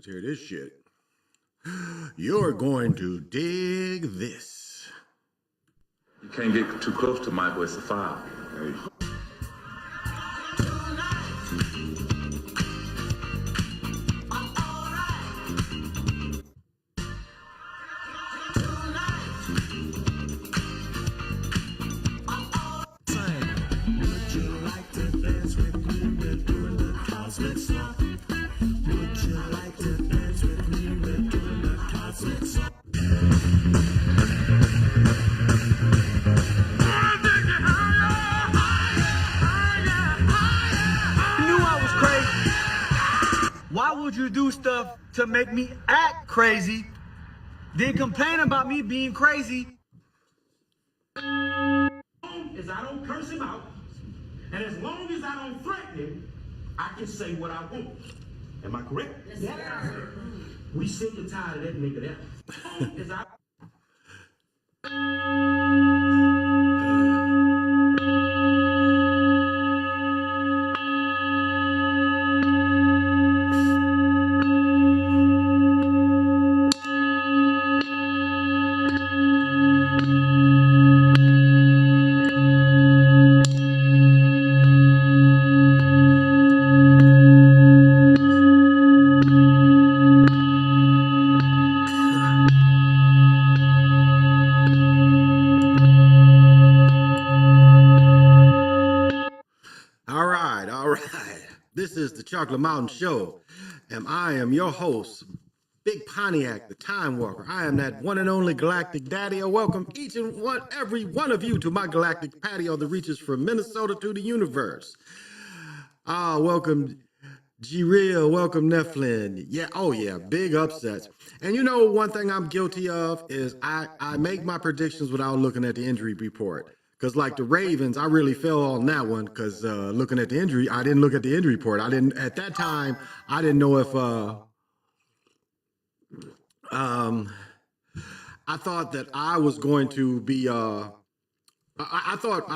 Let's hear this shit. You're going to dig this. You can't get too close to Michael, it's a foul. Hey. Why would you do stuff to make me act crazy, then complain about me being crazy? As I don't curse him out, and as long as I don't threaten him, I can say what I want. Am I correct? Yes, sir. We sick and tired of that nigga there. As I All right. This is the Chocolate Mountain Show, and I am your host, Big Pontiac, the Time Walker. I am that one and only Galactic Daddy. I welcome each and every one of you to my galactic patio that reaches from Minnesota to the universe. Welcome G-Real, welcome Nephlin. Yeah, oh yeah, big upsets. And you know, one thing I'm guilty of is I make my predictions without looking at the injury report. Because like the Ravens, I really fell on that one because looking at the injury, I didn't look at the injury report. At that time, I didn't know if I thought that I was going to be I thought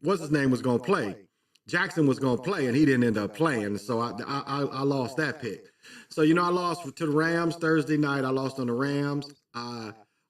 what's his name was going to play. Jackson was going to play, and he didn't end up playing, so I lost that pick. So, you know, I lost to the Rams Thursday night. I lost on the Rams.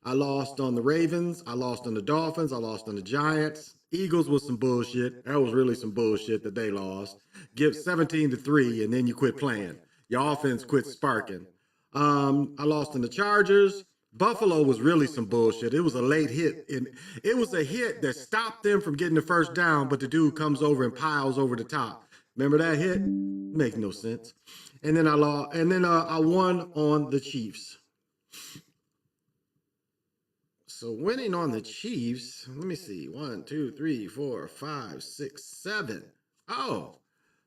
I lost on the Ravens. I lost on the Dolphins. I lost on the Giants. Eagles was some bullshit. That was really some bullshit that they lost. Give 17-3, and then you quit playing. Your offense quit sparking. I lost on the Chargers. Buffalo was really some bullshit. It was a late hit. And it was a hit that stopped them from getting the first down, but the dude comes over and piles over the top. Remember that hit? Make no sense. And then I lost, and then I won on the Chiefs. So winning on the Chiefs, let me see. 1, 2, 3, 4, 5, 6, 7. Oh,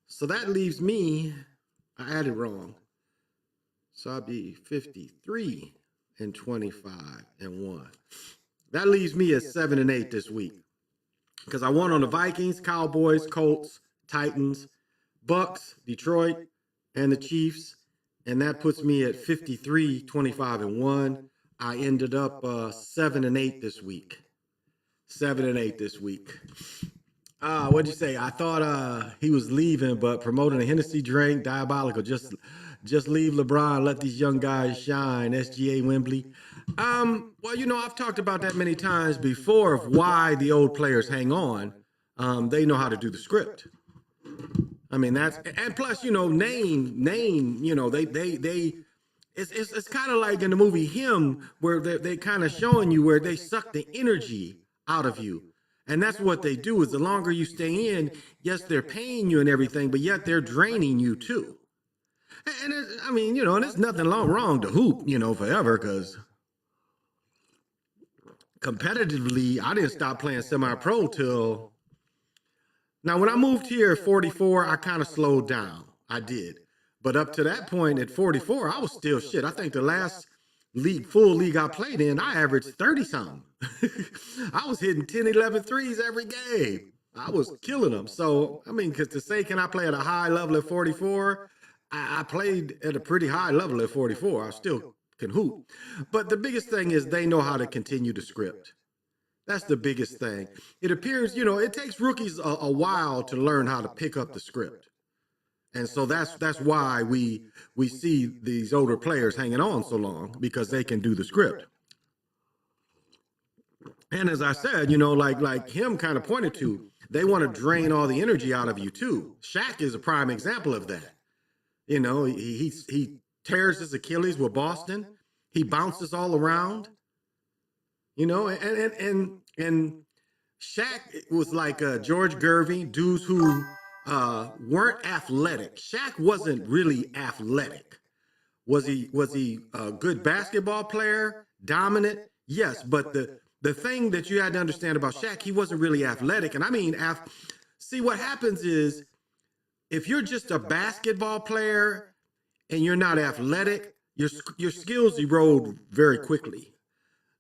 so that leaves me, I added wrong. So I'd be 53 and 25 and 1. That leaves me at 7 and 8 this week. Because I won on the Vikings, Cowboys, Colts, Titans, Bucks, Detroit, and the Chiefs. And that puts me at 53, 25 and 1. I ended up 7 and 8 this week. 7 and 8 this week. What'd you say? I thought he was leaving, but promoting a Hennessy drink, diabolical. Just leave LeBron, let these young guys shine. SGA Wembley. Well, you know, I've talked about that many times before of why the old players hang on. They know how to do the script. I mean, and plus, you know, name, you know, it's kind of like in the movie Him, where they kind of showing you where they suck the energy out of you. And that's what they do is the longer you stay in, yes, they're paying you and everything, but yet they're draining you too. And I mean, you know, and there's nothing wrong to hoop, you know, forever, because competitively, I didn't stop playing semi-pro till... Now, when I moved here at 44, I kind of slowed down. I did. But up to that point at 44, I was still shit. I think the last full league I played in, I averaged 30-something. I was hitting 10, 11 threes every game. I was killing them. So, I mean, because to say, can I play at a high level at 44? I played at a pretty high level at 44. I still can hoop. But the biggest thing is they know how to continue the script. That's the biggest thing. It appears, you know, it takes rookies a while to learn how to pick up the script. And so that's why we see these older players hanging on so long, because they can do the script. And as I said, like him kind of pointed to, they want to drain all the energy out of you too. Shaq is a prime example of that. He tears his Achilles with Boston. He bounces all around. And Shaq was like George Gervin, dudes who weren't athletic. Shaq wasn't really athletic. Was he a good basketball player? Dominant? Yes, but the thing that you had to understand about Shaq, he wasn't really athletic. And I mean, see, what happens is, if you're just a basketball player and you're not athletic, your skills erode very quickly.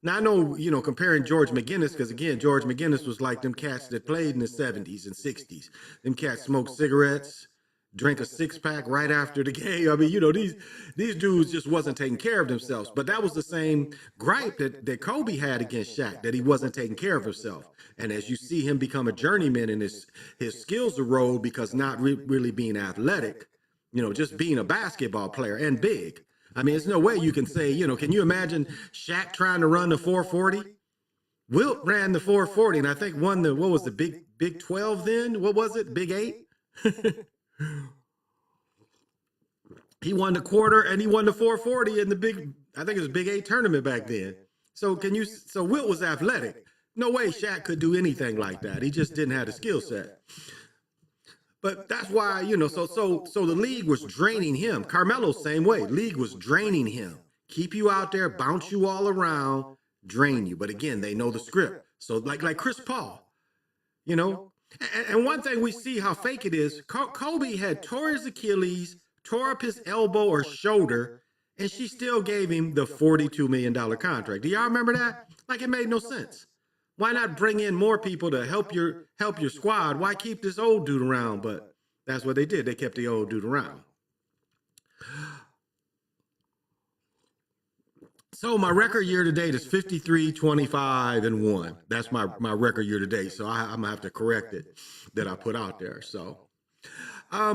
Now, I know, comparing George McGinnis, because again, George McGinnis was like them cats that played in the 70s and 60s. Them cats smoked cigarettes, drank a six-pack right after the game. I mean, these dudes just wasn't taking care of themselves. But that was the same gripe that Kobe had against Shaq, that he wasn't taking care of himself. And as you see him become a journeyman and his skills erode because not really being athletic, just being a basketball player and big. I mean, there's no way you can say, can you imagine Shaq trying to run the 440? Wilt ran the 440 and I think won what was the Big 12 then? What was it? Big 8? He won the quarter and he won the 440 in I think it was Big 8 tournament back then. So Wilt was athletic. No way Shaq could do anything like that. He just didn't have the skill set. But that's why, so the league was draining him. Carmelo, same way. League was draining him. Keep you out there, bounce you all around, drain you. But again, they know the script. So like Chris Paul, And one thing we see how fake it is, Kobe had tore his Achilles, tore up his elbow or shoulder, and she still gave him the $42 million contract. Do y'all remember that? Like, it made no sense. Why not bring in more people to help your squad? Why keep this old dude around? But that's what they did. They kept the old dude around. So my record year to date is 53, 25, and 1. That's my record year to date. So I'm gonna have to correct it that I put out there. So I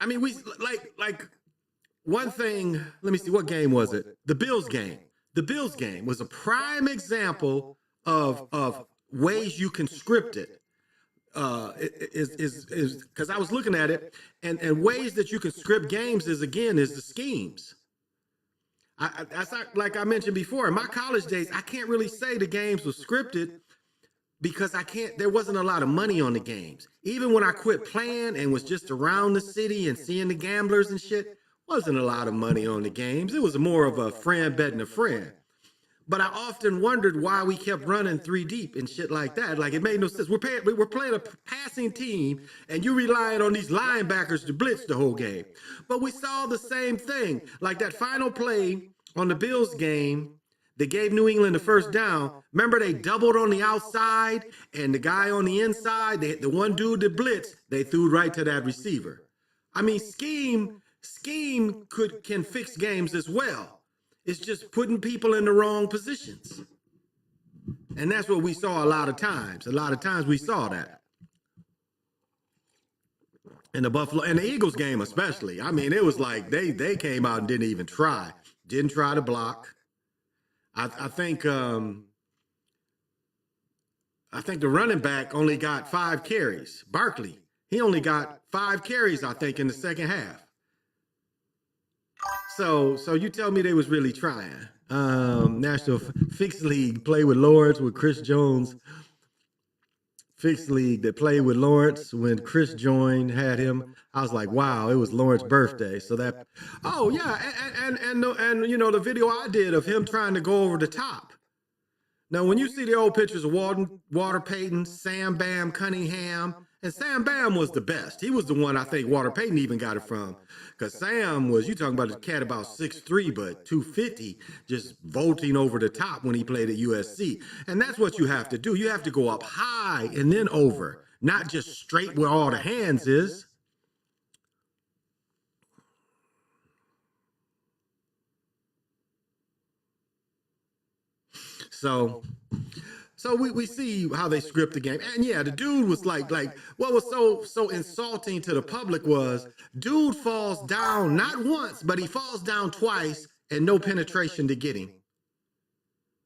mean, we like one thing. Let me see, what game was it? The Bills game. The Bills game was a prime example of ways you can script it. Is because I was looking at it, and ways that you can script games is the schemes. That's not, like I mentioned before, in my college days, I can't really say the games were scripted because there wasn't a lot of money on the games. Even when I quit playing and was just around the city and seeing the gamblers and shit, wasn't a lot of money on the games. It was more of a friend betting a friend. But I often wondered why we kept running 3 deep and shit like that. Like, it made no sense. We're playing a passing team, and you relying on these linebackers to blitz the whole game. But we saw the same thing. Like that final play on the Bills game, they gave New England the first down. Remember, they doubled on the outside, and the guy on the inside, the one dude that blitzed, they threw right to that receiver. I mean, scheme can fix games as well. It's just putting people in the wrong positions. And that's what we saw a lot of times. A lot of times we saw that. In the Buffalo and the Eagles game especially. I mean, it was like they came out and didn't even try. Didn't try to block. I think the running back only got 5 carries. Barkley, he only got 5 carries, I think, in the second half. So you tell me they was really trying. National Fixed League play with Lawrence with Chris Jones. Fixed League that played with Lawrence when Chris joined, had him. I was like, wow, it was Lawrence's birthday. So that, oh yeah, and the video I did of him trying to go over the top. Now, when you see the old pictures of Walter Payton, Sam Bam Cunningham, and Sam Bam was the best. He was the one I think Walter Payton even got it from. Because Sam was, you talking about a cat about 6'3", but 250, just vaulting over the top when he played at USC. And that's what you have to do. You have to go up high and then over, not just straight where all the hands is. So we see how they script the game. And yeah, the dude was like what was so insulting to the public was dude falls down not once, but he falls down twice and no penetration to get him.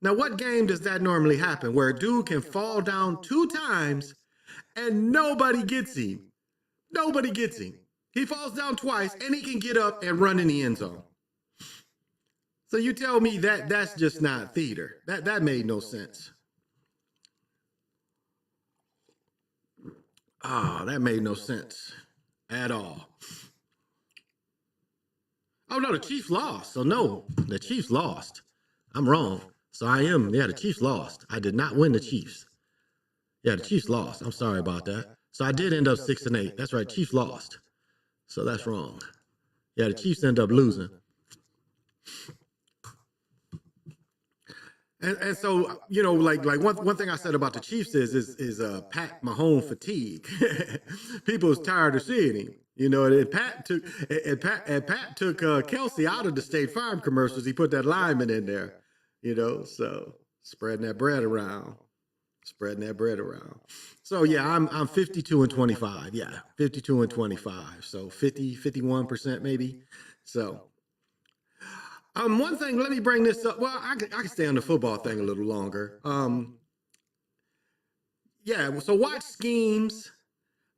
Now, what game does that normally happen where a dude can fall down 2 times and nobody gets him? Nobody gets him. He falls down twice and he can get up and run in the end zone. So you tell me that that's just not theater. That made no sense. Ah, that made no sense at all. Oh no, the Chiefs lost. So no, the Chiefs lost. I'm wrong. So the Chiefs lost. I did not win the Chiefs. Yeah, the Chiefs lost. I'm sorry about that. So I did end up 6-8. That's right, Chiefs lost. So that's wrong. Yeah, the Chiefs end up losing. And so, you know, like one thing I said about the Chiefs is Pat Mahomes fatigue. People was tired of seeing him. You know, and Pat took Kelsey out of the State Farm commercials. He put that lineman in there. You know, so spreading that bread around. So yeah, I'm 52-25. Yeah, 52-25. So 51% maybe. So one thing, let me bring this up. Well, I can stay on the football thing a little longer. Yeah, so watch schemes.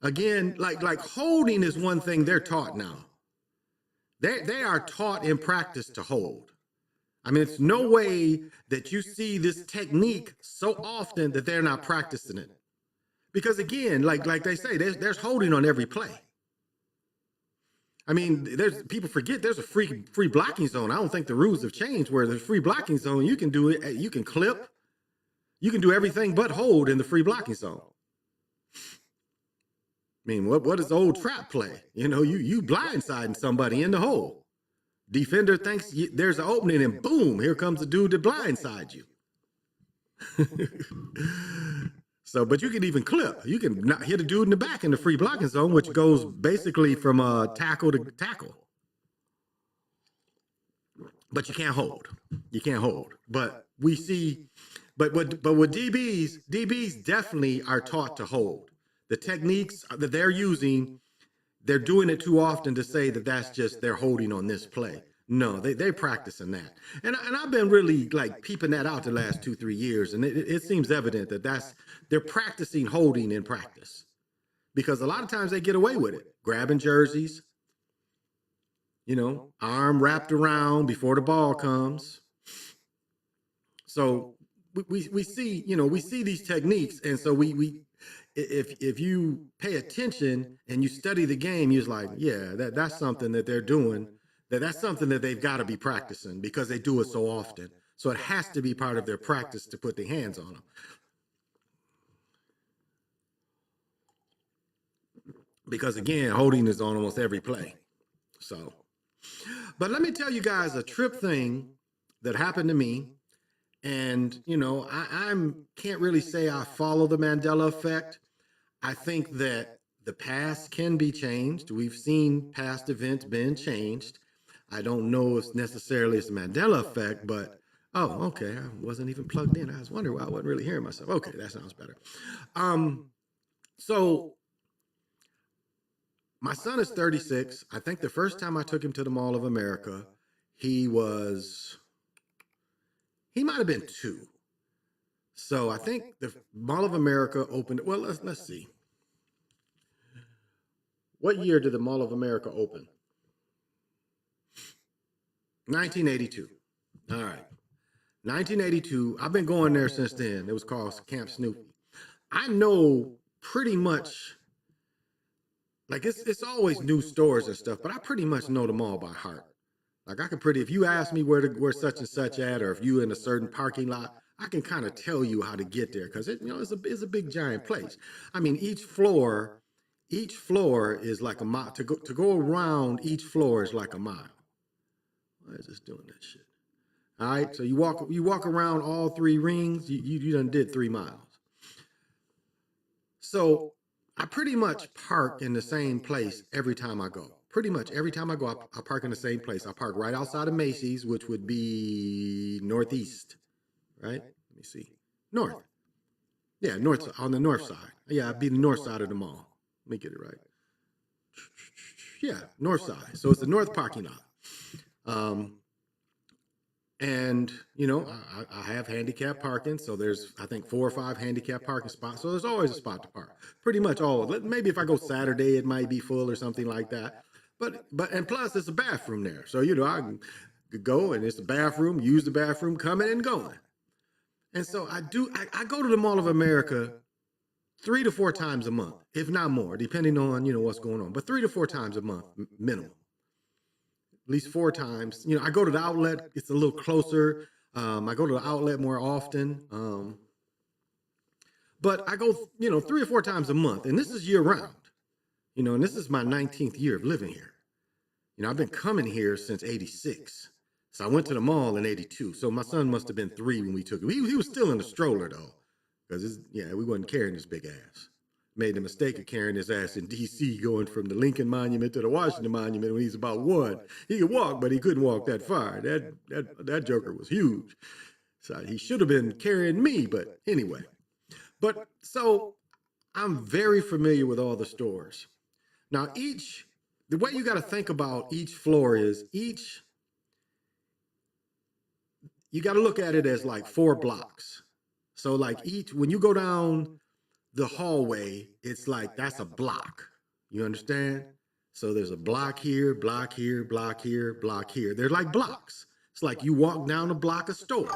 Again, like holding is one thing they're taught now. They are taught in practice to hold. I mean, it's no way that you see this technique so often that they're not practicing it. Because again, like they say, there's holding on every play. I mean, people forget there's a free blocking zone. I don't think the rules have changed where the free blocking zone, you can do it, you can clip, you can do everything but hold in the free blocking zone. I mean, what is the old trap play? You know, you blindsiding somebody in the hole. Defender thinks there's an opening and boom, here comes the dude to blindside you. So, but you can even clip. You can not hit a dude in the back in the free blocking zone, which goes basically from tackle to tackle. But you can't hold. You can't hold. But we see, but with DBs definitely are taught to hold. The techniques that they're using, they're doing it too often to say that that's just they're holding on this play. No, they're practicing that. And I've been really like peeping that out the last 2-3 years. And it seems evident that they're practicing holding in practice. Because a lot of times they get away with it. Grabbing jerseys, you know, arm wrapped around before the ball comes. So we see, you know, we see these techniques. And so if you pay attention and you study the game, you're like, yeah, that's something that they're doing. That's something that they've got to be practicing because they do it so often. So it has to be part of their practice to put their hands on them. Because again, holding is on almost every play. So, but let me tell you guys a trip thing that happened to me. And, you know, I can't really say I follow the Mandela effect. I think that the past can be changed. We've seen past events being changed. I don't know if necessarily it's a Mandela effect, but, oh, okay, I wasn't even plugged in. I was wondering why I wasn't really hearing myself. Okay, that sounds better. So my son is 36. I think the first time I took him to the Mall of America, he might have been 2. So I think the Mall of America opened, well, let's see. What year did the Mall of America open? 1982. All right. 1982. I've been going there since then. It was called Camp Snoopy. I know pretty much, like it's always new stores and stuff, but I pretty much know them all by heart. Like I can if you ask me where such and such at, or if you in a certain parking lot, I can kind of tell you how to get there because it's a big giant place. I mean, each floor is like a mile. To go around each floor is like a mile. Why is this doing that shit? All right, so you walk around all 3 rings, you done did 3 miles. So I pretty much park in the same place every time I go. Pretty much every time I go, I park in the same place. I park right outside of Macy's, which would be northeast, right? Let me see. North. Yeah, on the north side. Yeah, I'd be the north side of the mall. Let me get it right. Yeah, north side. So it's the north parking lot. And you know, I have handicap parking, so there's I think 4 or 5 handicap parking spots. So there's always a spot to park. Pretty much all. Maybe if I go Saturday, it might be full or something like that. But and plus it's a bathroom there, so you know I can go and it's a bathroom, use the bathroom, coming and going. And so I go to the Mall of America 3 to 4 times a month, if not more, depending on you know what's going on. But 3 to 4 times a month minimum. At least 4 times. You know, I go to the outlet, it's a little closer. I go to the outlet more often. But I go, you know, 3 or 4 times a month, and this is year round. You know, and this is my 19th year of living here. You know, I've been coming here since '86. So I went to the mall in '82. So my son must have been 3 when we took him. He was still in the stroller though, because yeah, we wasn't carrying his big ass. Made the mistake of carrying his ass in D.C., going from the Lincoln Monument to the Washington Monument when he's about 1. He could walk, but he couldn't walk that far. That joker was huge. So he should have been carrying me, but anyway. But so I'm very familiar with all the stores. Now the way you got to think about each floor is you got to look at it as like 4 blocks. So like when you go down the hallway, it's like that's a block. You understand? So there's a block here, block here, block here, block here. They're like blocks. It's like you walk down a block of stores,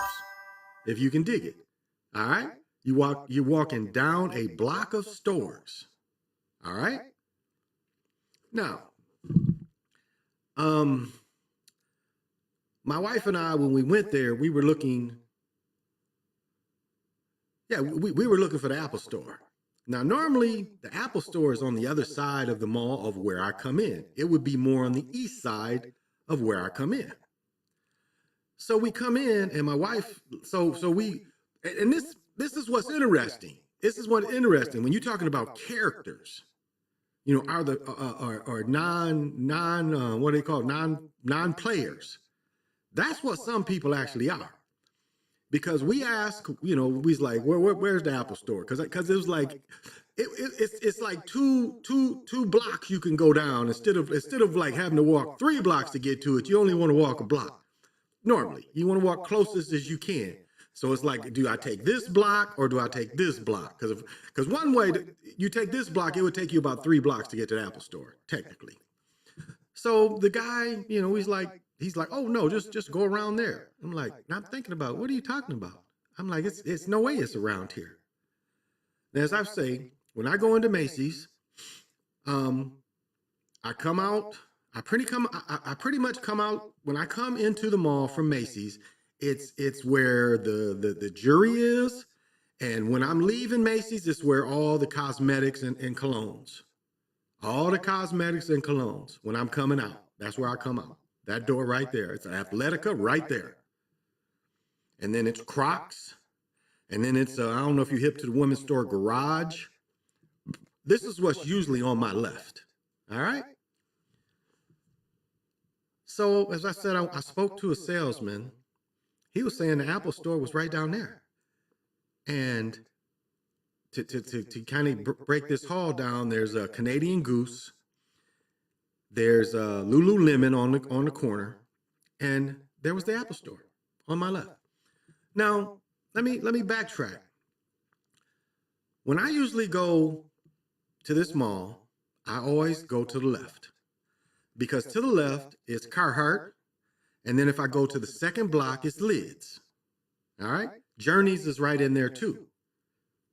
if you can dig it. All right? You're walking down a block of stores. All right? Now, my wife and I, when we went there, we were looking. Yeah, we were looking for the Apple Store. Now, normally the Apple Store is on the other side of the mall of where I come in. It would be more on the east side of where I come in. So we come in, and my wife. And this is what's interesting. This is what's interesting when you're talking about characters. You know, are what do they call non players? That's what some people actually are. Because we ask, you know, we's like, where's the Apple Store? Because it was like, it's like two blocks you can go down instead of like having to walk 3 blocks to get to it. You only want to walk a block. Normally, you want to walk closest as you can. So it's like, do I take this block or do I take this block? Because one way you take this block, it would take you about 3 blocks to get to the Apple Store, technically. So the guy, you know, he's like, oh no, just go around there. I'm like, I'm thinking about, what are you talking about? I'm like, it's no way it's around here. Now, as I say, when I go into Macy's, I come out. I pretty much come out when I come into the mall from Macy's. It's where the jury is, and when I'm leaving Macy's, it's where all the cosmetics and colognes, all the cosmetics and colognes. When I'm coming out, that's where I come out. That door right there. It's an Athletica right there. And then it's Crocs. And then it's, I don't know if you're hip to the women's store Garage. This is what's usually on my left. All right? So, as I said, I spoke to a salesman. He was saying the Apple Store was right down there. And to kind of break this haul down, there's a Canadian Goose. There's a Lululemon on the corner, and there was the Apple Store on my left. Now, let me backtrack. When I usually go to this mall, I always go to the left, because to the left is Carhartt, and then if I go to the second block, it's Lids. All right, Journeys is right in there too.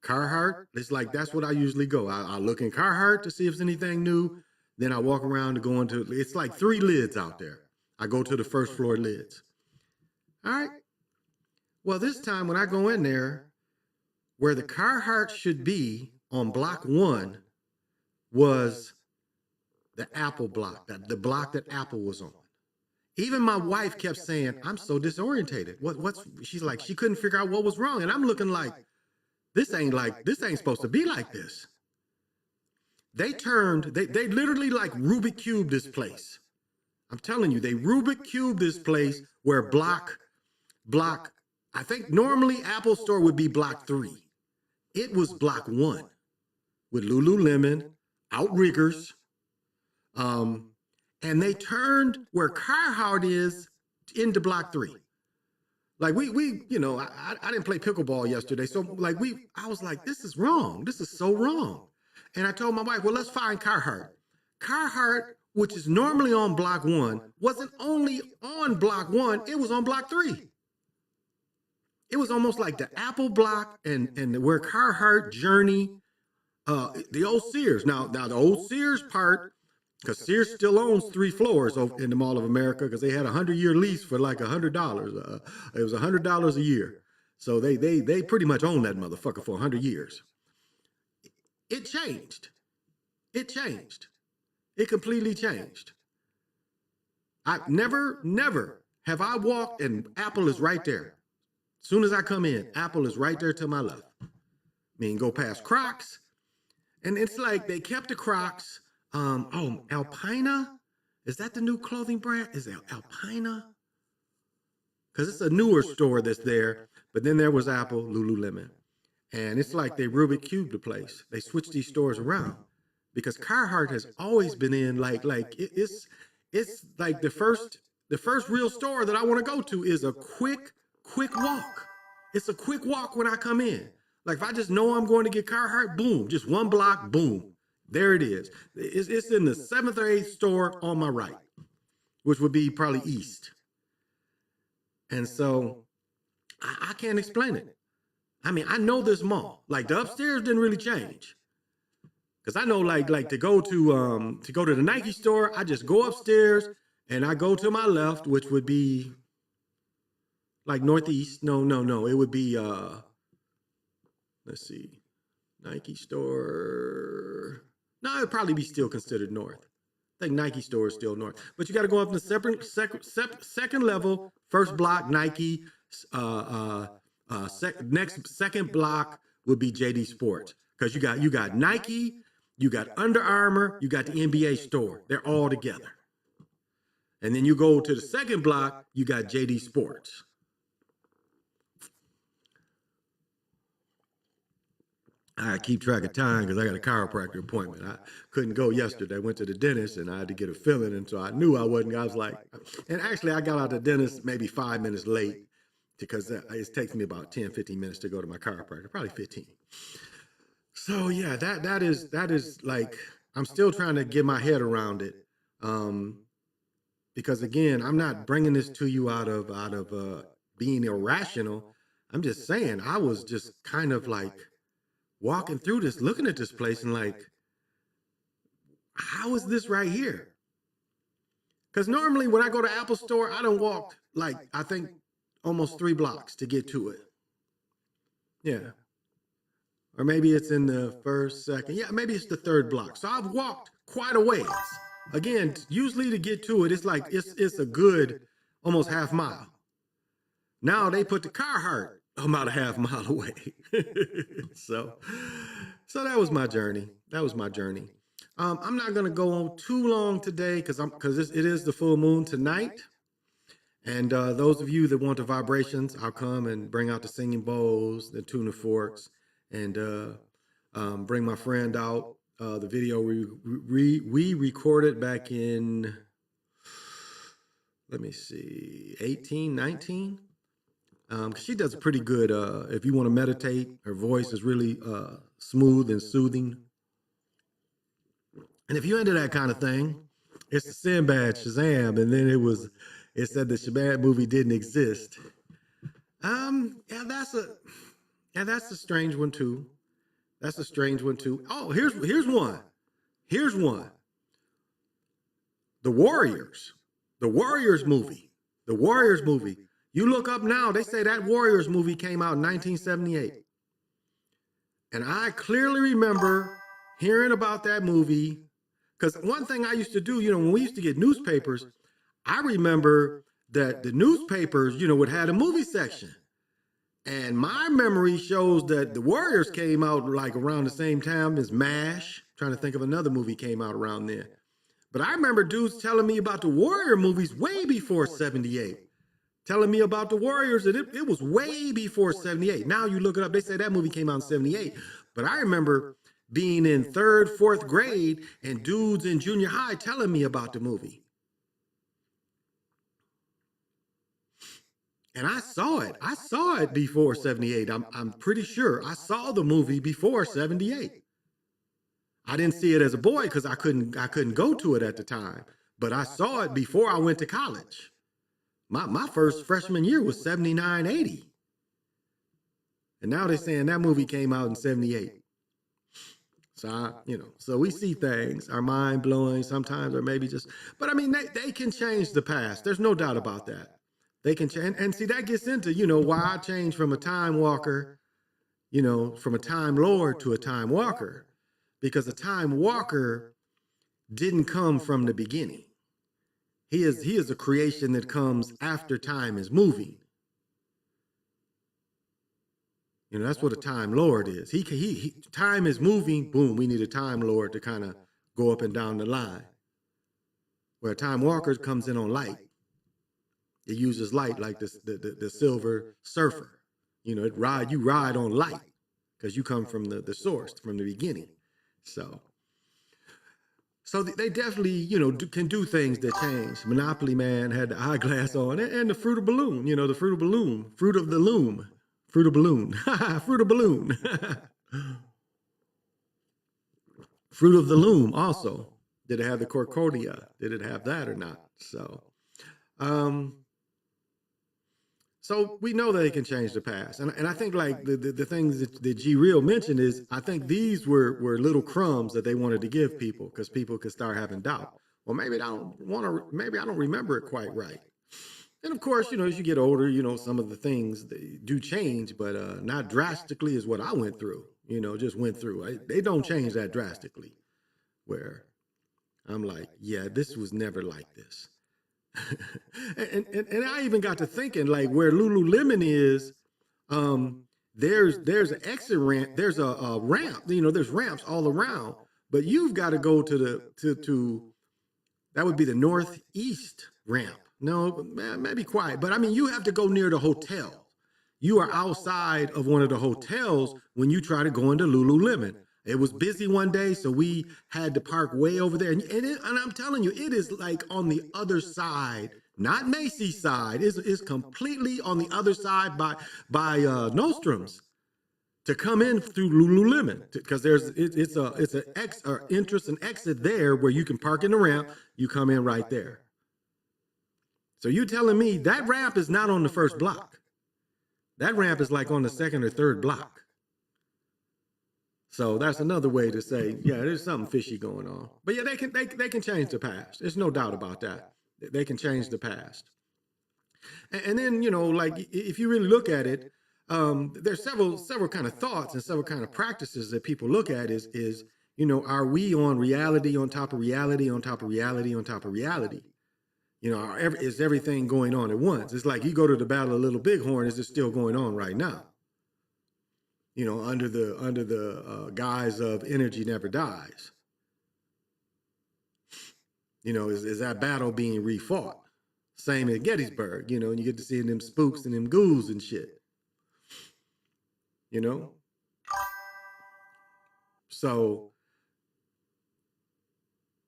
Carhartt, it's like that's what I usually go. I look in Carhartt to see if there's anything new. Then I walk around to go into, it's like 3 Lids out there. I go to the first floor Lids. All right. Well, this time when I go in there, where the Carhartt should be on block 1 was the Apple block, the block that Apple was on. Even my wife kept saying, I'm so disorientated. She's like, she couldn't figure out what was wrong. And I'm looking like, this ain't supposed to be like this. They literally like Rubik cubed this place. I'm telling you, they Rubik cubed this place where block, I think normally Apple Store would be block 3. It was block 1 with Lululemon, Outriggers, and they turned where Carhartt is into block 3. Like we, you know, I didn't play pickleball yesterday, so like I was like, this is wrong. This is so wrong. And I told my wife, well, let's find Carhartt. Carhartt, which is normally on block 1, wasn't only on block 1, it was on block 3. It was almost like the Apple block and where Carhartt, Journey, the old Sears. Now the old Sears part, because Sears still owns 3 floors in the Mall of America, because they had a 100-year lease for like $100. It was $100 a year. So they pretty much own that motherfucker for 100 years. It changed. It changed. It completely changed. I never have I walked and Apple is right there. As soon as I come in, Apple is right there to my left. I mean, go past Crocs, and it's like they kept the Crocs. Alpina, is that the new clothing brand? Is it Alpina? Because it's a newer store that's there, but then there was Apple, Lululemon, and it's like they Rubik cubed the place. They switched these stores around because Carhartt has always been in it's like the first real store that I want to go to is a quick walk. It's a quick walk when I come in. Like if I just know I'm going to get Carhartt, boom, just one block, boom. There it is. It's in the 7th or 8th store on my right, which would be probably east. And so I can't explain it. I mean, I know this mall. Like the upstairs didn't really change. Because I know like to go to the Nike store, I just go upstairs and I go to my left, which would be like northeast. No. It would be let's see. Nike store. No, it'd probably be still considered north. I think Nike store is still north. But you got to go up to the second level, first block, Nike. Second block would be JD Sports. Because you got Nike, you got Under Armour, you got the NBA store. They're all together. And then you go to the second block, you got JD Sports. I keep track of time because I got a chiropractor appointment. I couldn't go yesterday. I went to the dentist and I had to get a filling. And so I knew I wasn't. I was like, and actually I got out of the dentist maybe 5 minutes late because it takes me about 10, 15 minutes to go to my chiropractor, probably 15. So yeah, that is like, I'm still trying to get my head around it. Because again, I'm not bringing this to you out of being irrational. I'm just saying, I was just kind of like, walking through this, looking at this place and like, how is this right here? Because normally when I go to Apple store, I don't walk like, I think almost 3 blocks to get to it. Yeah. Or maybe it's in the first, second. Yeah, maybe it's the 3rd block. So I've walked quite a ways. Again, usually to get to it, it's like, it's a good almost half mile. Now they put the Carhartt about a half mile away. So that was my journey. I'm not going to go on too long today because it is the full moon tonight. And those of you that want the vibrations, I'll come and bring out the singing bowls, the tuna forks, and bring my friend out. The video we recorded back in, let me see, 18, 19. She does a pretty good, if you want to meditate, her voice is really smooth and soothing. And if you're into that kind of thing, it's the Sinbad Shazam, and then it said the Shazam movie didn't exist. That's a strange one too. Oh, here's one. The Warriors movie. You look up now, they say that Warriors movie came out in 1978. And I clearly remember hearing about that movie, because one thing I used to do, when we used to get newspapers, I remember that the newspapers, would have a movie section. And my memory shows that the Warriors came out like around the same time as MASH. Trying to think of another movie came out around there. But I remember dudes telling me about the Warrior movies way before 78. telling me about the Warriors, and it was way before 78. Now you look it up, they say that movie came out in 78. But I remember being in third, fourth grade and dudes in junior high telling me about the movie. And I saw it. I saw it before 78. I'm pretty sure I saw the movie before 78. I didn't see it as a boy because I couldn't go to it at the time. But I saw it before I went to college. My first freshman year was 79, 80. And now they're saying that movie came out in 78. So, so we see things, our mind blowing sometimes, or maybe just, but I mean, they can change the past. There's no doubt about that. They can change. And see, that gets into, why I changed from a time walker, from a time lord to a time walker, because a time walker didn't come from the beginning. He is a creation that comes after time is moving. That's what a time lord is. He time is moving, boom, we need a time lord to kind of go up and down the line. Where a time walker comes in on light. It uses light like the Silver Surfer. You ride on light because you come from the source, from the beginning. So they definitely, can do things that change. Monopoly Man had the eyeglass on, and the fruit of balloon, the fruit of balloon, fruit of the loom, fruit of balloon, fruit of balloon, fruit of the loom. Also, did it have the corcodia? Did it have that or not? So we know that it can change the past. And I think like the things that G Real mentioned is, I think these were little crumbs that they wanted to give people because people could start having doubt. Well, maybe I don't remember it quite right. And of course, as you get older, some of the things they do change, but not drastically is what I went through, just went through. They don't change that drastically where I'm like, yeah, this was never like this. and I even got to thinking, like, where Lululemon is, there's an exit ramp, there's a ramp, there's ramps all around, but you've got to go to that would be the northeast ramp. No, maybe quiet, but I mean, you have to go near the hotel. You are outside of one of the hotels when you try to go into Lululemon. It was busy one day, so we had to park way over there. And I'm telling you, it is like on the other side, not Macy's side. It's completely on the other side by Nordstrom's to come in through Lululemon, because it's an entrance and exit there where you can park in the ramp. You come in right there. So you're telling me that ramp is not on the first block. That ramp is like on the second or third block. So that's another way to say, yeah, there's something fishy going on. But yeah, they can change the past. There's no doubt about that. They can change the past. And then, like if you really look at it, there's several kind of thoughts and several kind of practices that people look at is, are we on reality on top of reality on top of reality on top of reality? Is everything going on at once? It's like you go to the Battle of Little Bighorn, is it still going on right now? Under the guise of energy never dies. Is that battle being refought? Same at Gettysburg, and you get to see them spooks and them ghouls and shit.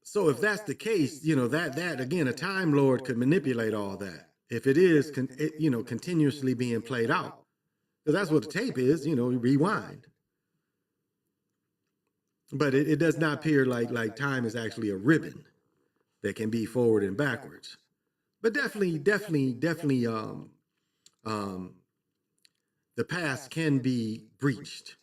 So if that's the case, that again, a Time Lord could manipulate all that. If it is, continuously being played out. Because that's what the tape is, rewind. But it does not appear like time is actually a ribbon that can be forward and backwards. But definitely, the past can be breached.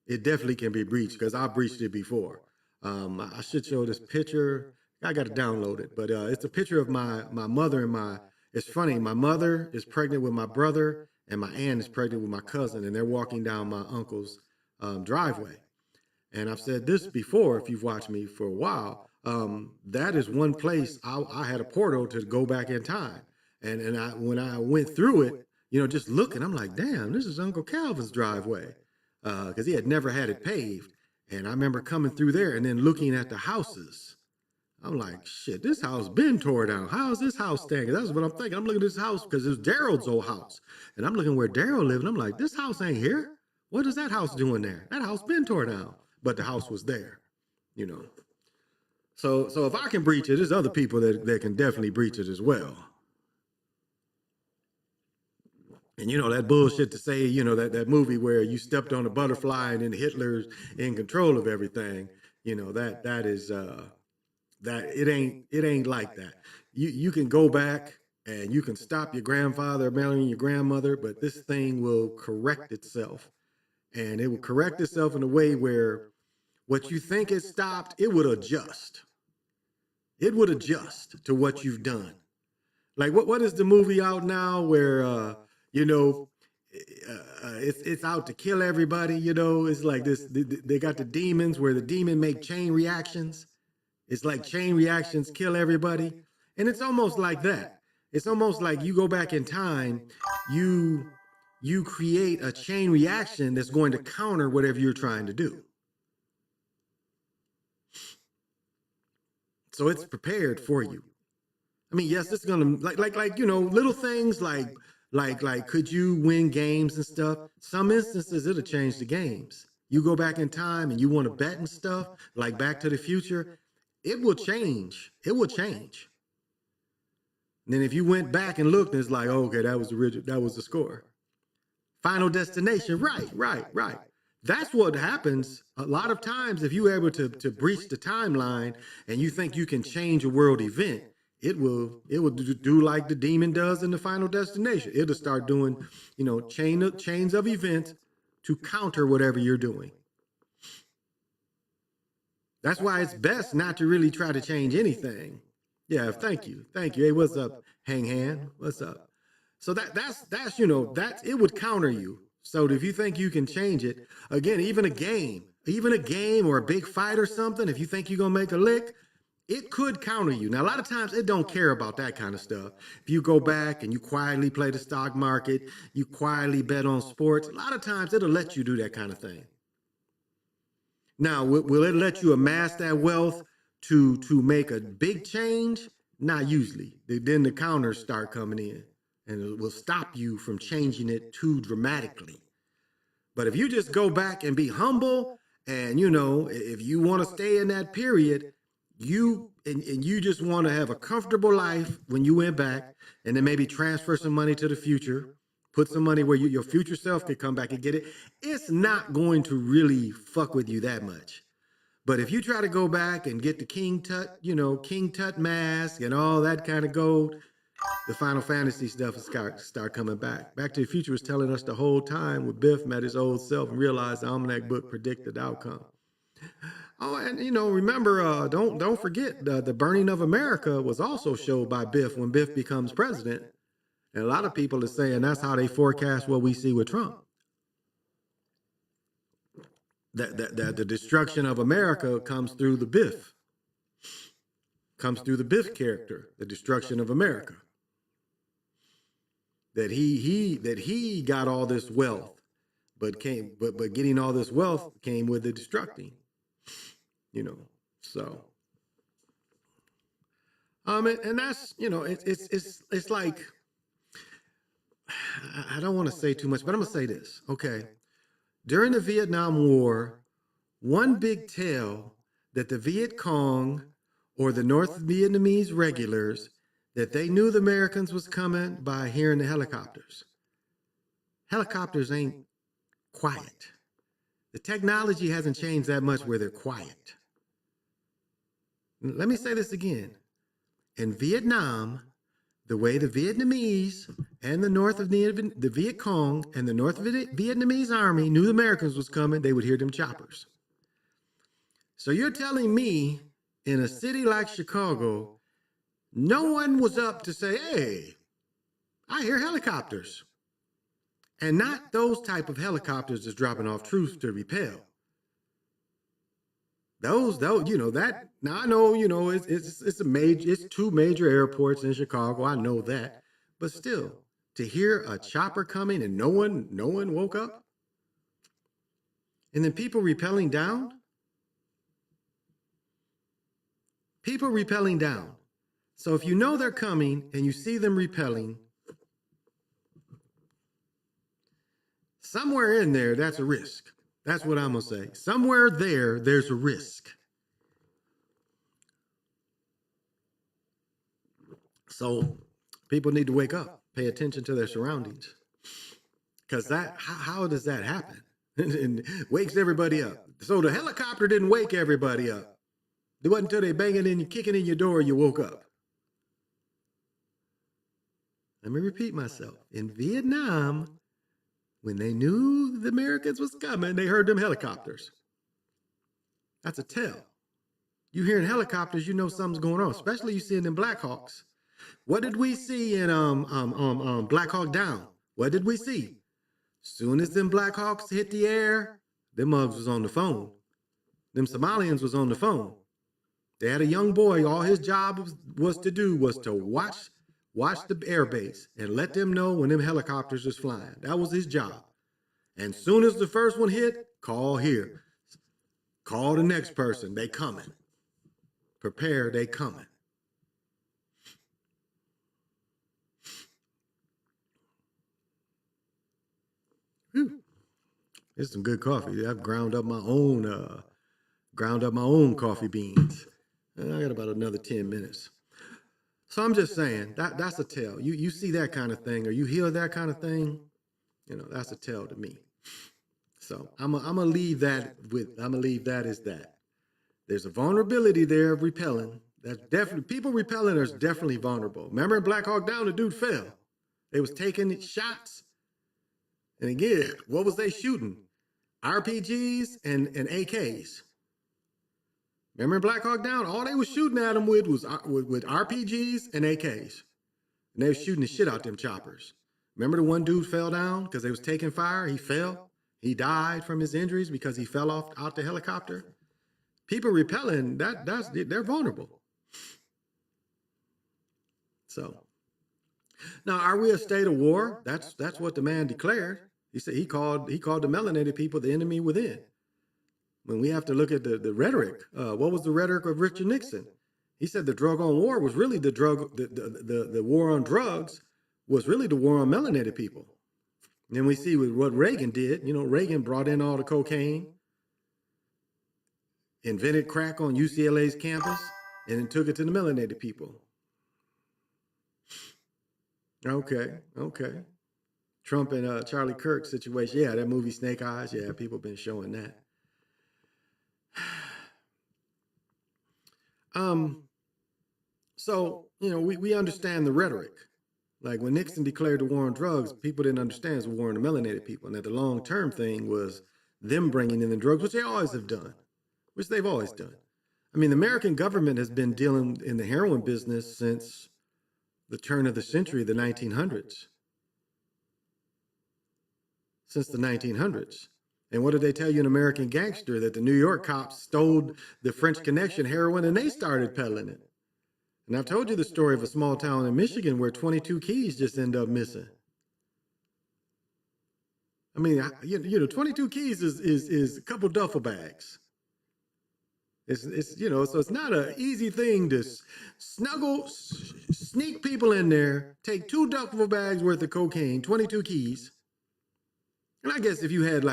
It definitely can be breached because I breached it before. I should show this picture. I got to download it, but it's a picture of my mother and it's funny, my mother is pregnant with my brother and my aunt is pregnant with my cousin, and they're walking down my uncle's driveway. And I've said this before, if you've watched me for a while, that is one place I had a portal to go back in time. And when I went through it, just looking, I'm like, damn, this is Uncle Calvin's driveway, because he had never had it paved. And I remember coming through there and then looking at the houses I'm like, shit, this house been tore down. How is this house standing? That's what I'm thinking. I'm looking at this house because it's Daryl's old house. And I'm looking where Daryl lived. And I'm like, this house ain't here. What is that house doing there? That house been tore down. But the house was there, you know. So if I can breach it, there's other people that can definitely breach it as well. And you know, that bullshit to say, you know, that movie where you stepped on a butterfly and then Hitler's in control of everything, you know, that is that it ain't like that. You can go back and you can stop your grandfather marrying your grandmother, but this thing will correct itself. And it will correct itself in a way where what you think it stopped, it would adjust. It would adjust to what you've done. Like what is the movie out now where you know it's out to kill everybody, you know, it's like this they got the demons where the demon make chain reactions. It's like chain reactions kill everybody. And it's almost like that. It's almost like you go back in time, you create a chain reaction that's going to counter whatever you're trying to do. So it's prepared for you. I mean, yes, it's gonna like you know, little things like could you win games and stuff? Some instances it'll change the games. You go back in time and you want to bet and stuff, like Back to the Future, it will change. It will change. And then if you went back and looked, it's like, oh, okay, that was the score. Final Destination, right. That's what happens a lot of times if you're able to breach the timeline and you think you can change a world event. It will do like the demon does in the Final Destination. It'll start doing, you know, chains of events to counter whatever you're doing. That's why it's best not to really try to change anything. Yeah, thank you. Hey, what's up, Hang Hand? What's up? So that's you know, it would counter you. So if you think you can change it, again, even a game or a big fight or something, if you think you're gonna make a lick, it could counter you. Now, a lot of times it don't care about that kind of stuff. If you go back and you quietly play the stock market, you quietly bet on sports, a lot of times it'll let you do that kind of thing. Now, will it let you amass that wealth to make a big change? Not usually. Then the counters start coming in and it will stop you from changing it too dramatically. But if you just go back and be humble and, you know, if you want to stay in that period, you just want to have a comfortable life when you went back and then maybe transfer some money to the future, put some money where your future self could come back and get it, it's not going to really fuck with you that much. But if you try to go back and get the King Tut mask and all that kind of gold, the Final Fantasy stuff will start coming back. Back to the Future was telling us the whole time when Biff met his old self and realized the Almanac book predicted the outcome. Oh, and you know, remember, don't forget the burning of America was also showed by Biff when Biff becomes president. And a lot of people are saying that's how they forecast what we see with Trump. That the destruction of America comes through the Biff. Comes through the Biff character, the destruction of America. That he got all this wealth, but getting all this wealth came with the destructing. You know, so and that's, you know, it's like, I don't want to say too much, but I'm gonna say this. Okay, during the Vietnam War, one big tale that the Viet Cong or the North Vietnamese regulars, that they knew the Americans was coming by hearing the helicopters. Helicopters ain't quiet. The technology hasn't changed that much where they're quiet. Let me say this again. In Vietnam, the way the Vietnamese and the Viet Cong and the North Vietnamese army knew the Americans was coming, they would hear them choppers. So you're telling me in a city like Chicago, no one was up to say, hey, I hear helicopters. And not those type of helicopters that's dropping off troops to repel. Those, you know, that, now I know, you know, it's two major airports in Chicago. I know that. But still, to hear a chopper coming and no one woke up? And then people repelling down? People rappelling down. So if you know they're coming and you see them repelling, somewhere in there, that's a risk. That's what I'm going to say. Somewhere there, there's a risk. So people need to wake up, pay attention to their surroundings. Because how does that happen? And wakes everybody up. So the helicopter didn't wake everybody up. It wasn't until they banging in, kicking in your door, you woke up. Let me repeat myself. In Vietnam, when they knew the Americans was coming, they heard them helicopters. That's a tell. You hearing helicopters, you know something's going on, especially you seeing them Black Hawks. What did we see in Black Hawk Down? What did we see? Soon as them Black Hawks hit the air, them mugs was on the phone. Them Somalians was on the phone. They had a young boy, all his job was to watch the airbase and let them know when them helicopters was flying. That was his job. And soon as the first one hit, call here. Call the next person. They coming. Prepare, they coming. Whew. This is some good coffee. I've ground up my own coffee beans. I got about another 10 minutes. So I'm just saying that's a tell. You see that kind of thing, or you hear that kind of thing, that's a tell to me. So I'm gonna leave that as that. There's a vulnerability there of repelling. That's definitely, people repelling is definitely vulnerable. Remember in Black Hawk Down, the dude fell. They was taking shots. And again, what was they shooting? RPGs and AKs. Remember in Black Hawk Down, all they was shooting at them with was with RPGs and AKs. And they was shooting the shit out them choppers. Remember the one dude fell down because they was taking fire? He fell. He died from his injuries because he fell out the helicopter. People repelling, they're vulnerable. So now, are we a state of war? That's what the man declared. He said he called the melanated people the enemy within. When we have to look at the rhetoric, what was the rhetoric of Richard Nixon? He said the drug on war was really the war on drugs was really the war on melanated people. And then we see with what Reagan did. Reagan brought in all the cocaine, invented crack on UCLA's campus, and then took it to the melanated people. Okay. Trump and Charlie Kirk situation. Yeah, that movie Snake Eyes. Yeah, people been showing that. So, we understand the rhetoric. Like when Nixon declared the war on drugs, people didn't understand it was a war on the melanated people. And that the long-term thing was them bringing in the drugs, which they always have done, which they've always done. I mean, the American government has been dealing in the heroin business since the turn of the century, the 1900s. Since the 1900s. And what did they tell you in American Gangster? That the New York cops stole the French Connection heroin and they started peddling it. And I've told you the story of a small town in Michigan where 22 keys just end up missing. I mean, 22 keys is a couple duffel bags. It's so it's not an easy thing to sneak people in there, take 2 duffel bags worth of cocaine, 22 keys. And I guess if you had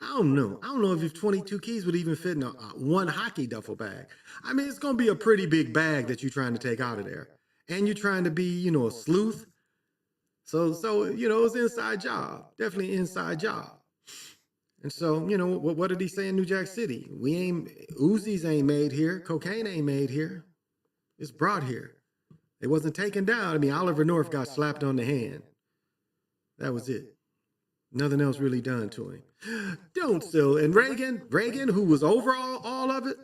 I don't know if 22 keys would even fit in one hockey duffel bag. I mean, it's going to be a pretty big bag that you're trying to take out of there. And you're trying to be, a sleuth. So it's an inside job. Definitely an inside job. And so, what did he say in New Jack City? Uzis ain't made here. Cocaine ain't made here. It's brought here. It wasn't taken down. I mean, Oliver North got slapped on the hand. That was it. Nothing else really done to him. And Reagan, who was over all of it,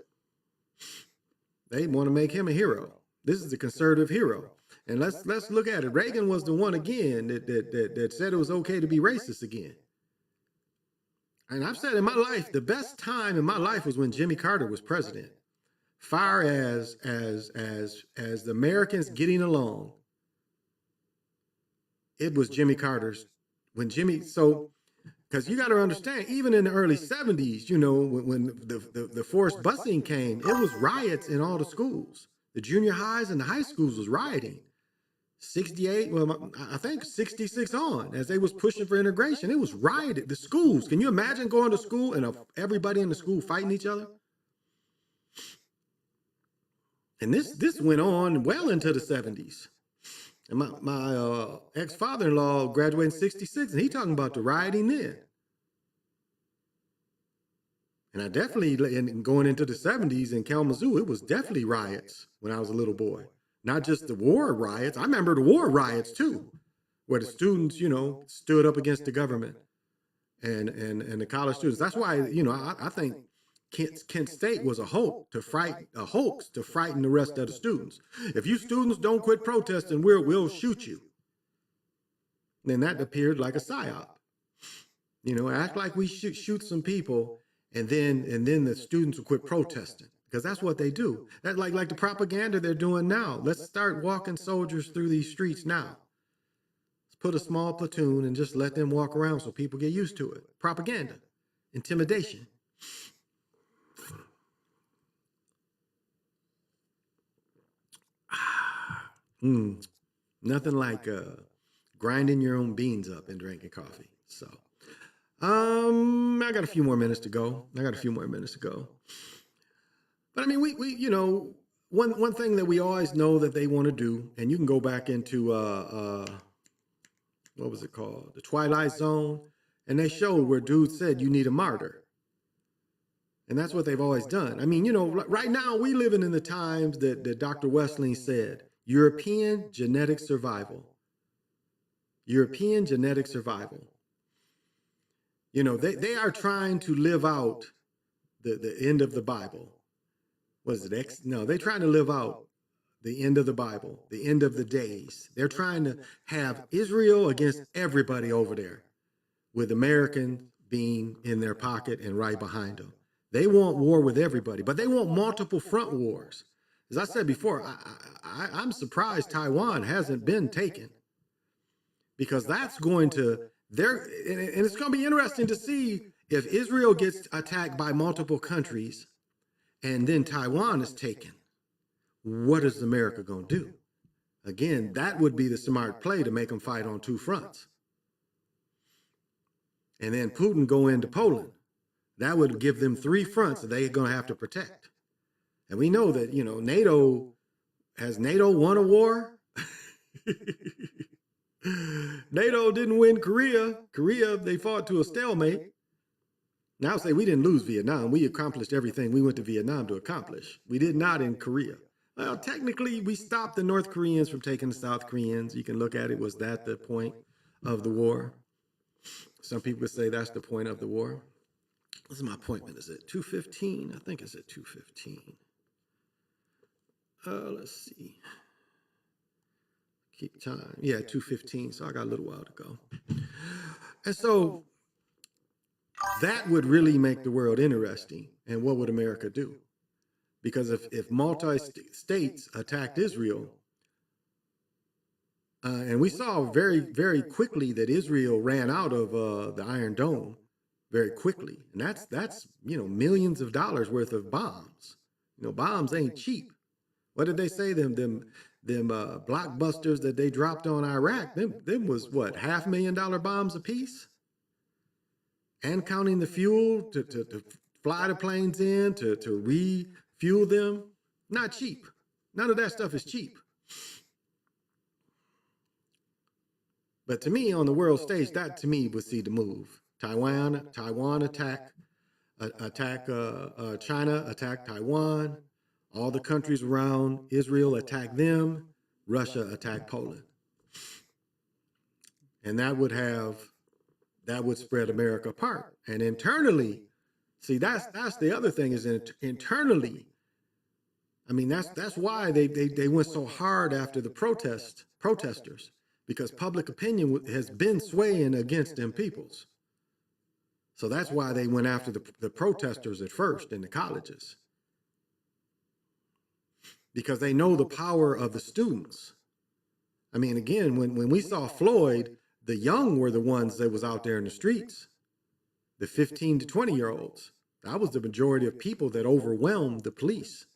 they want to make him a hero. This is a conservative hero. And let's look at it. Reagan was the one again that said it was okay to be racist again. And I've said in my life, the best time in my life was when Jimmy Carter was president. Far as the Americans getting along, it was Jimmy Carter's. Because Because you got to understand, even in the early 70s, you know, when the forced busing came, it was riots in all the schools. The junior highs and the high schools was rioting. 68, well, I think 66 on, as they was pushing for integration, it was rioted. The schools, can you imagine going to school and everybody in the school fighting each other? And this went on well into the 70s. And my ex-father-in-law graduated in 66, and he talking about the rioting then. And I definitely, and going into the 70s in Kalamazoo, it was definitely riots when I was a little boy. Not just the war riots. I remember the war riots too, where the students, you know, stood up against the government and the college students. That's why, you know, I think Kent State was a hoax to frighten the rest of the students. If you students don't quit protesting, we'll shoot you. Then that appeared like a psyop. You know, act like we shoot some people, and then the students will quit protesting, because that's what they do. That like the propaganda they're doing now. Let's start walking soldiers through these streets now. Let's put a small platoon and just let them walk around so people get used to it. Propaganda, intimidation. Nothing like grinding your own beans up and drinking coffee. So, I got a few more minutes to go. But I mean, we you know, one thing that we always know that they want to do, and you can go back into what was it called, The Twilight Zone, and they showed where dude said you need a martyr. And that's what they've always done. I mean, you know, right now we living in the times that Dr. Wesleyan said, European genetic survival. European genetic survival. You know, they are trying to live out the end of the Bible. What is it? No, they're trying to live out the end of the Bible, the end of the days. They're trying to have Israel against everybody over there, with Americans being in their pocket and right behind them. They want war with everybody, but they want multiple front wars. As I said before, I'm surprised Taiwan hasn't been taken, because that's going to, and it's going to be interesting to see if Israel gets attacked by multiple countries and then Taiwan is taken. What is America going to do? Again, that would be the smart play, to make them fight on two fronts. And then Putin go into Poland. That would give them three fronts that they're going to have to protect. And we know that, you know, has NATO won a war? NATO didn't win Korea. They fought to a stalemate. Now say we didn't lose Vietnam. We accomplished everything we went to Vietnam to accomplish. We did not in Korea. Well, technically, we stopped the North Koreans from taking the South Koreans. You can look at it, was that the point of the war? Some people would say that's the point of the war. What's my appointment? Is it 2:15? I think it's at 2:15. Let's see. Keep time. Yeah, 2:15. So I got a little while to go. And so that would really make the world interesting. And what would America do? Because if multi-states attacked Israel, and we saw very, very quickly that Israel ran out of the Iron Dome very quickly. And that's you know, millions of dollars worth of bombs. You know, bombs ain't cheap. What did they say? Them blockbusters that they dropped on Iraq, them was what, $500,000 bombs a piece? And counting the fuel to fly the planes in, to refuel them. Not cheap. None of that stuff is cheap. But to me, on the world stage, that to me would see the move. Taiwan attack China, attack Taiwan. All the countries around Israel attack them. Russia attack Poland. And that would spread America apart. And internally, see, that's the other thing, is internally. I mean, that's why they went so hard after the protesters, because public opinion has been swaying against them peoples. So that's why they went after the protesters at first in the colleges, because they know the power of the students. I mean, again, when we saw Floyd, the young were the ones that was out there in the streets. the 15 to 20-year-olds. That was the majority of people that overwhelmed the police.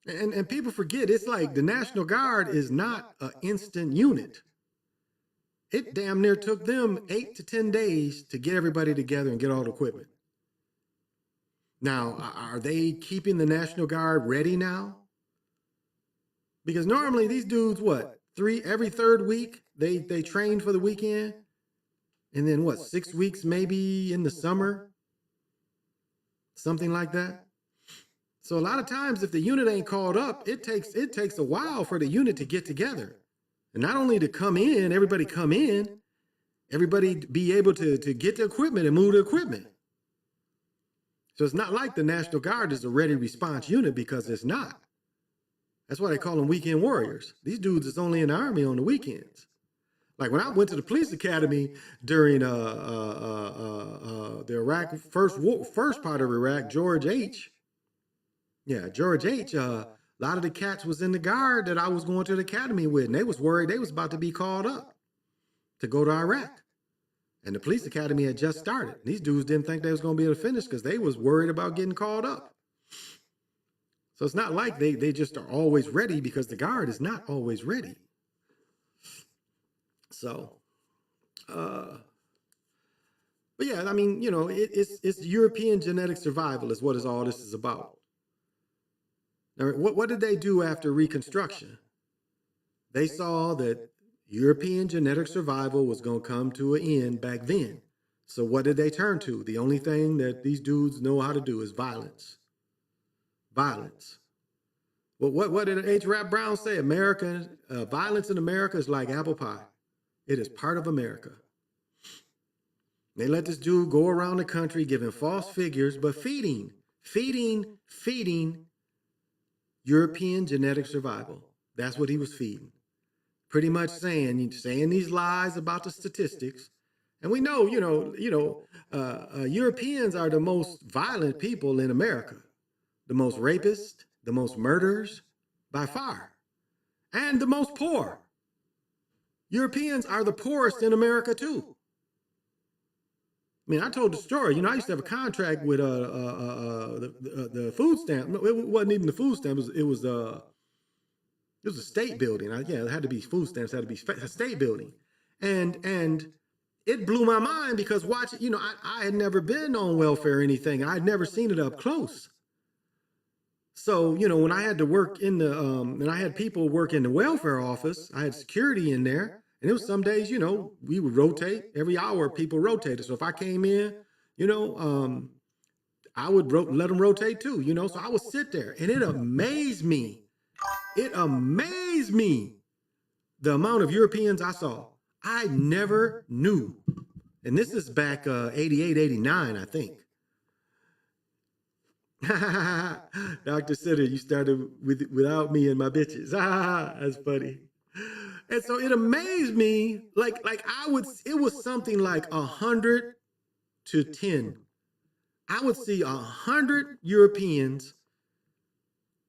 And people forget, it's like the National Guard is not an instant unit. It damn near took them 8 to 10 days to get everybody together and get all the equipment. Now, are they keeping the National Guard ready now? Because normally these dudes, every third week, they train for the weekend? And then 6 weeks maybe in the summer? Something like that. So a lot of times if the unit ain't called up, it takes a while for the unit to get together. And not only to come in, everybody be able to get the equipment and move the equipment. So it's not like the National Guard is a ready response unit, because it's not. That's why they call them weekend warriors. These dudes is only in the Army on the weekends. Like when I went to the police academy during the Iraq first part of Iraq, George H. A lot of the cats was in the Guard that I was going to the academy with, and they was worried they was about to be called up to go to Iraq. And the police academy had just started. These dudes didn't think they was going to be able to finish because they was worried about getting called up. So it's not like they just are always ready, because the Guard is not always ready. So, but yeah, I mean, it's European genetic survival is what all this is about. Now, what did they do after Reconstruction? They saw that European genetic survival was going to come to an end back then. So what did they turn to? The only thing that these dudes know how to do is violence. Violence. Well, what did H. Rap Brown say? Violence in America is like apple pie. It is part of America. They let this dude go around the country giving false figures, but feeding European genetic survival. That's what he was feeding. Pretty much saying these lies about the statistics. And we know, Europeans are the most violent people in America. The most rapists, the most murderers, by far. And the most poor. Europeans are the poorest in America too. I mean, I told the story. I used to have a contract with the food stamp. No, it wasn't even the food stamp. It was a state building. It had to be food stamps. It had to be a state building, and it blew my mind because I had never been on welfare or anything. I'd never seen it up close. So when I had to work in the and I had people work in the welfare office, I had security in there. And it was some days, we would rotate. Every hour, people rotated. So if I came in, I would let them rotate too, So I would sit there, and it amazed me. It amazed me the amount of Europeans I saw. I never knew. And this is back 88, 89, I think. Dr. Sitter, you started without me and my bitches. That's funny. And so it amazed me, it was something like 100 to 10. I would see 100 Europeans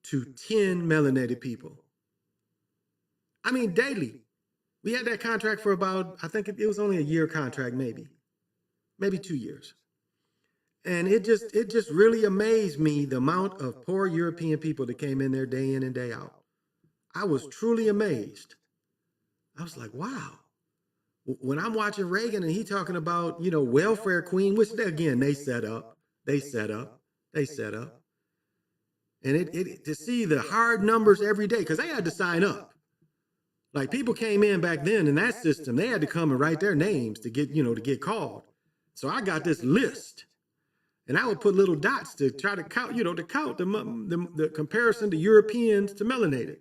to 10 melanated people. I mean, daily. We had that contract for about, I think it was only a year contract, maybe 2 years. And it just really amazed me the amount of poor European people that came in there day in and day out. I was truly amazed. I was like, wow. When I'm watching Reagan and he talking about, welfare queen, which they set up. And to see the hard numbers every day, because they had to sign up. Like people came in back then in that system, they had to come and write their names to get called. So I got this list. And I would put little dots to try to count, the comparison to Europeans to melanated.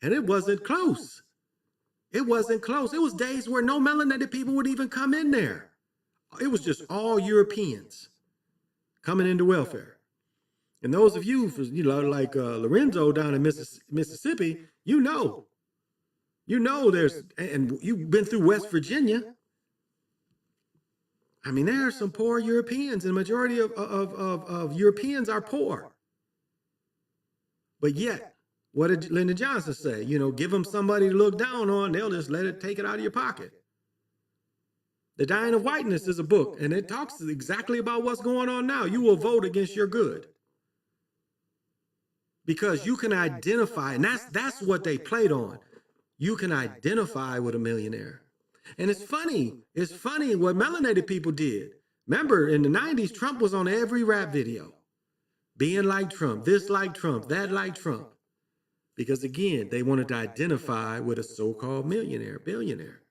And it wasn't close. It wasn't close. It was days where no melanated people would even come in there. It was just all Europeans coming into welfare. And those of you, like Lorenzo down in Mississippi, there's, and you've been through West Virginia. I mean, there are some poor Europeans, and the majority of Europeans are poor. But yet, what did Lyndon Johnson say? Give them somebody to look down on, they'll just take it out of your pocket. The Dying of Whiteness is a book, and it talks exactly about what's going on now. You will vote against your good. Because you can identify, and that's what they played on. You can identify with a millionaire. And it's funny what melanated people did. Remember, in the 90s, Trump was on every rap video. Being like Trump, this like Trump, that like Trump. Because again, they wanted to identify with a so-called millionaire, billionaire.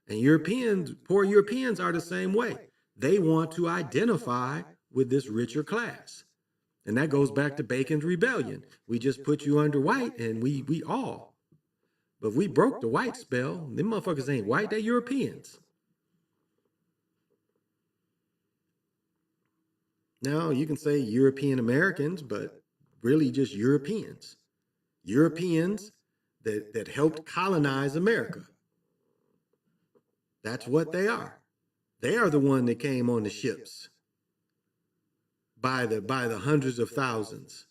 And Europeans, poor Europeans are the same way. They want to identify with this richer class. And that goes back to Bacon's rebellion. We just put you under white and we all. But we broke the white spell. Them motherfuckers ain't white, they Europeans. Now, you can say European Americans, but really just Europeans. Europeans that helped colonize America. That's what they are. They are the one that came on the ships by the hundreds of thousands.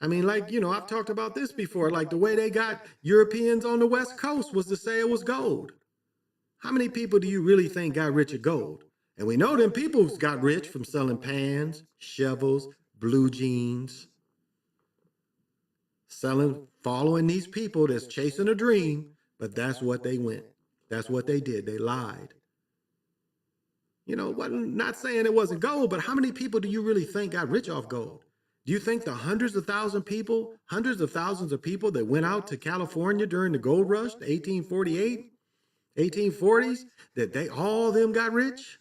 I mean, like, you know, I've talked about this before. Like, the way they got Europeans on the West Coast was to say it was gold. How many people do you really think got rich at gold? And we know them people got rich from selling pans, shovels, blue jeans, following these people that's chasing a dream, but that's what they went. That's what they did. They lied. You know, not saying it wasn't gold, but how many people do you really think got rich off gold? Do you think the hundreds of thousands of people that went out to California during the gold rush, the 1848, 1840s, that they all of them got rich?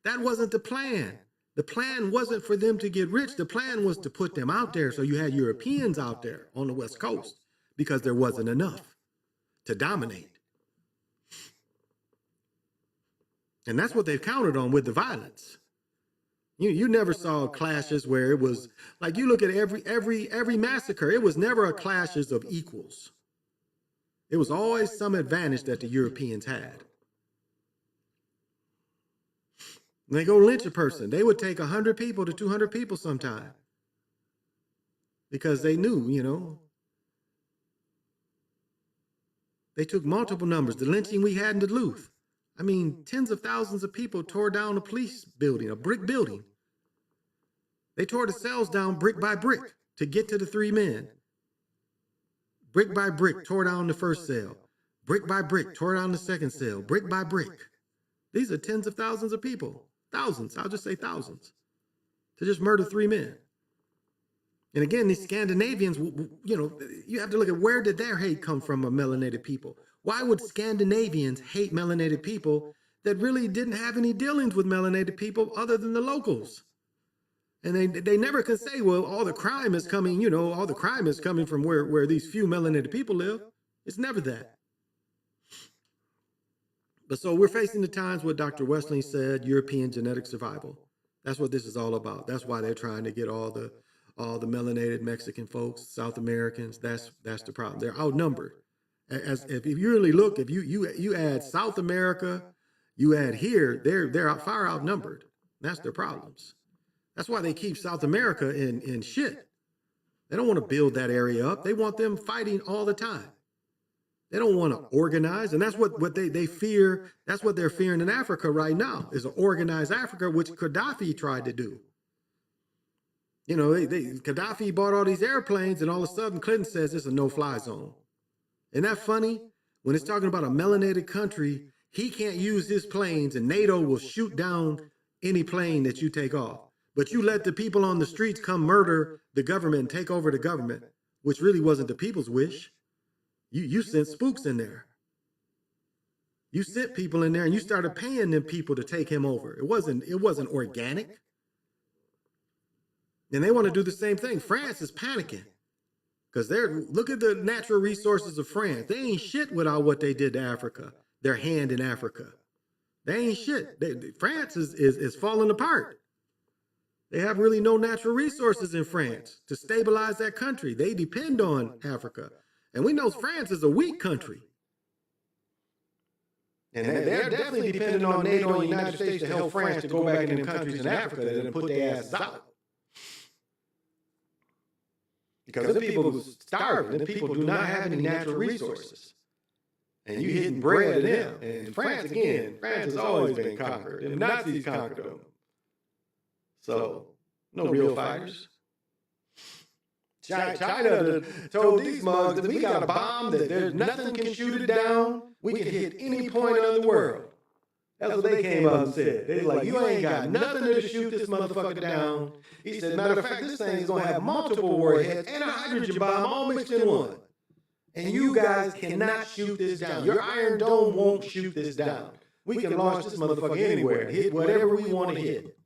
That wasn't the plan. The plan wasn't for them to get rich. The plan was to put them out there so you had Europeans out there on the West Coast because there wasn't enough to dominate. And that's what they've counted on with the violence. You never saw clashes where it was like, you look at every massacre, it was never a clashes of equals. It was always some advantage that the Europeans had. When they go lynch a person, they would take 100 people to 200 people sometime because they knew, you know, they took multiple numbers. The lynching we had in Duluth, I mean, tens of thousands of people tore down a police building, a brick building. They tore the cells down brick by brick to get to the 3 men. Brick by brick, tore down the first cell. Brick by brick, tore down the second cell. Brick by brick. These are tens of thousands of people. Thousands, I'll just say thousands. To just murder 3 men. And again, these Scandinavians, you know, you have to look at where did their hate come from of melanated people? Why would Scandinavians hate melanated people that really didn't have any dealings with melanated people other than the locals? And they never can say, well, all the crime is coming, you know, all the crime is coming from where these few melanated people live. It's never that. But so we're facing the times what Dr. Wesling said, European genetic survival. That's what this is all about. That's why they're trying to get all the melanated Mexican folks, South Americans. That's the problem. They're outnumbered. If you really look, if you add South America, you add here, they're far outnumbered. That's their problems. That's why they keep South America in shit. They don't want to build that area up. They want them fighting all the time. They don't want to organize, and that's what they fear. That's what they're fearing in Africa right now, is an organized Africa, which Gaddafi tried to do. You know, Gaddafi bought all these airplanes, and all of a sudden Clinton says it's a no-fly zone. Isn't that funny? When it's talking about a melanated country, he can't use his planes, and NATO will shoot down any plane that you take off. But you let the people on the streets come murder the government and take over the government, which really wasn't the people's wish. You sent spooks in there. You sent people in there and you started paying them people to take him over. It wasn't organic. And they want to do the same thing. France is panicking because look at the natural resources of France. They ain't shit without what they did to Africa, their hand in Africa. They ain't shit. France is falling apart. They have really no natural resources in France to stabilize that country. They depend on Africa. And we know France is a weak country. And they're definitely dependent on NATO and the United States to help France to go back in them countries in Africa and put their asses out. Because the people are starving. The people do not have any natural resources. And you hitting bread at them. And France, again, France has always been conquered. And Nazis conquered them. So, no real fighters. China told these mugs that we got a bomb, that there's nothing can shoot it down. We can hit any point of the world. That's what they came up and said. They like, you ain't got nothing to shoot this motherfucker down. He said, matter of fact, this thing's gonna have multiple warheads and a hydrogen bomb all mixed in one. And you guys cannot shoot this down. Your Iron Dome won't shoot this down. We can launch this motherfucker anywhere, hit whatever we want to hit.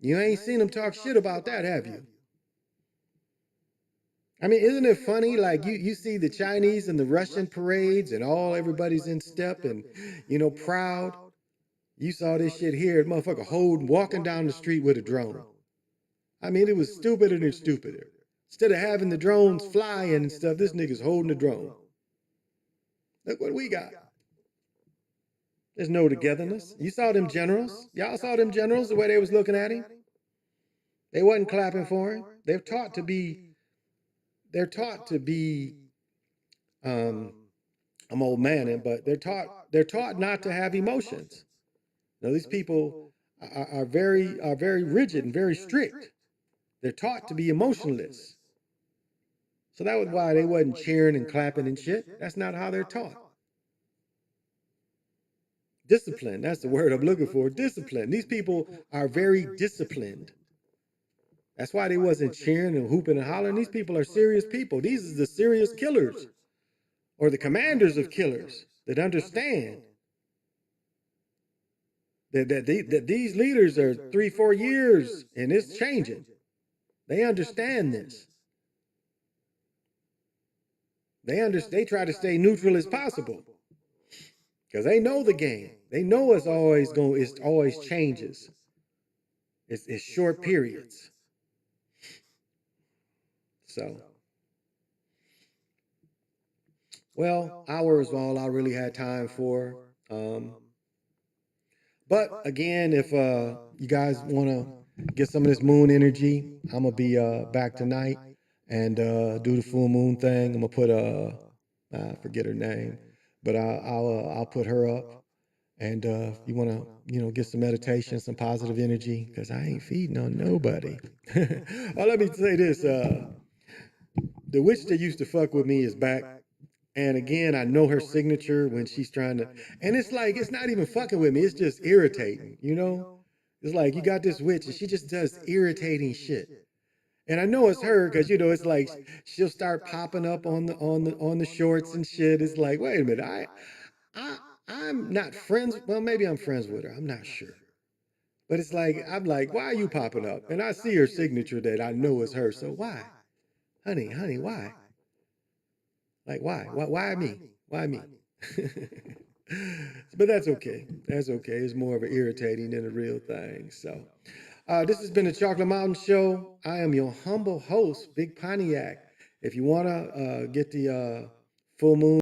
You ain't seen them talk shit about that, have you? I mean, isn't it funny? Like you see the Chinese and the Russian parades and everybody's in step and, proud. You saw this shit here, motherfucker walking down the street with a drone. I mean, it was stupider than stupider. Instead of having the drones flying and stuff, this nigga's holding a drone. Look what we got. There's no togetherness. You saw them generals. Y'all saw them generals, the way they was looking at him. They wasn't clapping for him. They're taught to be, I'm old man, but they're taught not to have emotions. Now, these people are very rigid and very strict. They're taught to be emotionless. So that was why they wasn't cheering and clapping and shit. That's not how they're taught. Discipline, that's the word I'm looking for. Discipline. These people are very disciplined. That's why they wasn't cheering and hooping and hollering. These people are serious people. These are the serious killers, or the commanders of killers, that understand that these leaders are 3-4 years and it's changing. They understand this. They try to stay neutral as possible because they know the game. They know it always changes. It's short periods. So, well, hour is all I really had time for. But again, if you guys want to get some of this moon energy, I'm gonna be back tonight and do the full moon thing. I'm gonna put I forget her name, but I'll put her up. And if you want to, get some meditation, some positive energy, because I ain't feeding on nobody. Well, let me say this: the witch that used to fuck with me is back. And again, I know her signature when she's trying to, and it's like, it's not even fucking with me. It's just irritating, It's like, you got this witch and she just does irritating shit. And I know it's her because, it's like, she'll start popping up on the shorts and shit. It's like, wait a minute, I'm not friends. Well, maybe I'm friends with her. I'm not sure. But it's like, I'm like, why are you popping up? And I see her signature that I know is her. So why? Honey, why? Like, why? Why me? Why me? But that's okay. That's okay. It's more of an irritating than a real thing. So, this has been the Chocolate Mountain Show. I am your humble host, Big Pontiac. If you want to get the full moon